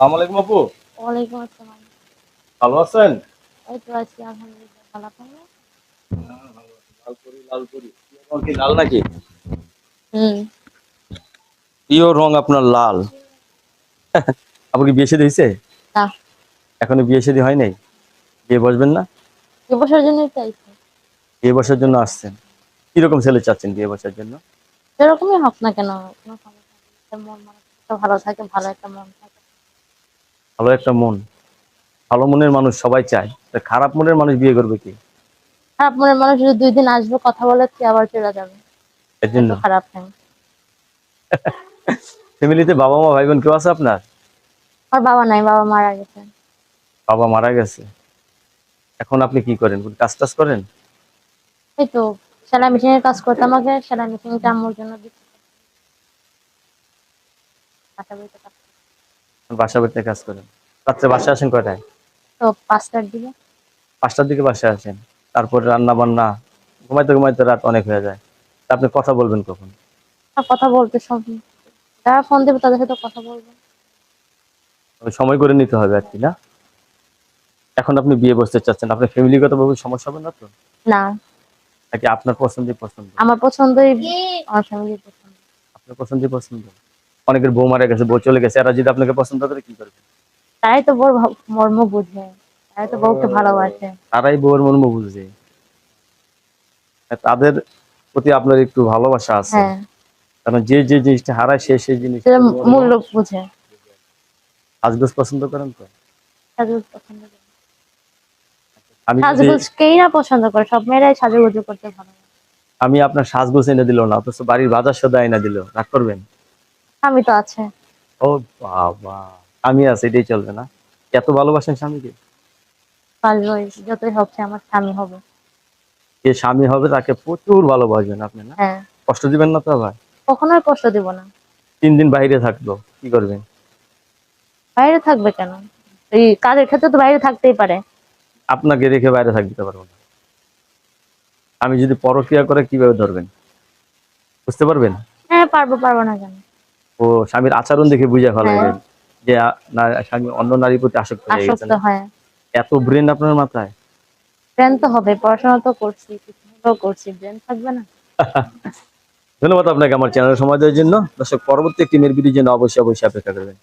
আসসালামু আলাইকুম আপু। ওয়ালাইকুম আসসালাম। ভালো আছেন? এই তো আছি আলহামদুলিল্লাহ। ভালো আছেন না? লালপুরি। প্রিয় রং কি লাল নাকি? হুম। প্রিয় রং আপনার লাল। আপু কি বিয়ে শাদী হয়েছে? না, এখনো বিয়ে শাদী হয় নাই? বিয়ে বসবেন না? এ বছর জন্যই চাইছি। বিয়ে বসার জন্য আসছেন? কিরকম ছেলে চাচ্ছেন বিয়ে বসার জন্য? যেরকমই হোক না কেন, কোনো সমস্যা নেই। একটা মন মানসিকতা ভালো থাকে, ভালো একটা মন থাকে। ভালো একটা মন। ভালো মনের মানুষ সবাই চায়। তা খারাপ মনের মানুষ বিয়ে করবে কি? খারাপ মনের মানুষ যদি 2 দিন আসবে কথা বলে আবার চলে যাবে। এর এটা জন্য তো খারাপ নেই। ফ্যামিলিতে বাবা মা ভাই বোন কেউ আছে আপনার? আমার বাবা নাই, বাবা মারা গেছে। বাবা মারা গেছে। এখন আপনি কি করেন? কোন কাজ টাজ করেন? এই তো সেলাই মেশিনের কাজ করতাম আগে, সেলাই মেশিনটা আম্মুর জন্য দিচ্ছি। বাসা বাড়িতে কাজ করি। বাসা বাড়িতে কাজ করেন। রাত্রে বাসায় আসেন কয়টায়? তো 5টার দিকে। 5টার দিকে বাসায় আসেন। তারপরে রান্না বান্না, ঘুমাইতে ঘুমাইতে রাত অনেক হয়ে যায়। তা আপনি কথা বলবেন কখন? আর কথা বলতে সব, যারা ফোন দেবে তাদের সাথে কথা বলবো। তবে সময় করে নিতে হবে আর কি, না? এখন আপনি বিয়ে বসতে চাচ্ছেন, আপনার ফ্যামিলিগত ভাবে সমস্যা হবে না তো? না, নাকি আপনার পছন্দই পছন্দ? আমার পছন্দই, আমার ফ্যামিলির পছন্দ। আপনার পছন্দই পছন্দ। অনেকের বউ মারা গেছে, বউ চলে গেছে, এরা যদি আপনাকে পছন্দ করে কি করবে? তারাই তো বউর মর্ম বুঝে, তারাই তো বউকে ভালোবাসে। তারাই বউয়ের মর্ম বুঝে। তাদের প্রতি আপনার একটু ভালোবাসা আছে। হ্যাঁ, কারণ যে যে জিনিসটা হারায় সে সেই সেটা জিনিসটার মর্ম মূল্য বুঝে। সাজগোজ পছন্দ করেন তো? সাজগোজ পছন্দ করে। আমি যদি সাজগোজ কেই না পছন্দ করে, সব মেয়েরাই সাজুগুজু করতে ভালোবাসে। আমি আপনার সাজগোজ এনে দিল না, অথচ বাড়ির বাজার সদা এনে দিল, রাগ করবেন? স্বামী তো আছে। ও বাবা, আমি আছি, এটাই চলবে না? এত ভালোবাসেন স্বামীকে? পারবই, যতই হোক সে আমার স্বামী হবে। যে স্বামী হবে তাকে প্রচুর ভালোবাসবেন আপনি, না? হ্যাঁ, কষ্ট দিবেন না তো আবার? কখনোই কষ্ট দিব না। 3 দিন বাইরে থাকলো, কি করবেন? বাইরে থাকবে কেন? এই কাজের ক্ষেত্রে তো বাইরে থাকতেই পারে। আপনাকে রেখে বাইরে থাকতে পারবো না। আমি যদি পরক্রিয়া করে কিভাবে ধরবেন? বুঝতে পারবেন? হ্যাঁ, পারবো, পারবো না কেন? ও স্বামীর আচরণ দেখে বুঝে হ্যাঁ, ফেলাইবেন যে না, স্বামী অন্য নারীর প্রতি আসক্ত হয়ে গেছে, আসক্ত না? হয়। এত ব্রেন আপনার মাথায়? ব্রেন তো হবে, পড়াশোনা তো করছি, কিছু হলেও করছি, ব্রেন থাকবে না? ধন্যবাদ আপনাকে আমার চ্যানেলে সময় দেওয়ার জন্য। দর্শক, পরবর্তী একটি মেয়ের ভিডিওর জন্য অবশ্যই অবশ্যই অপেক্ষা করবেন।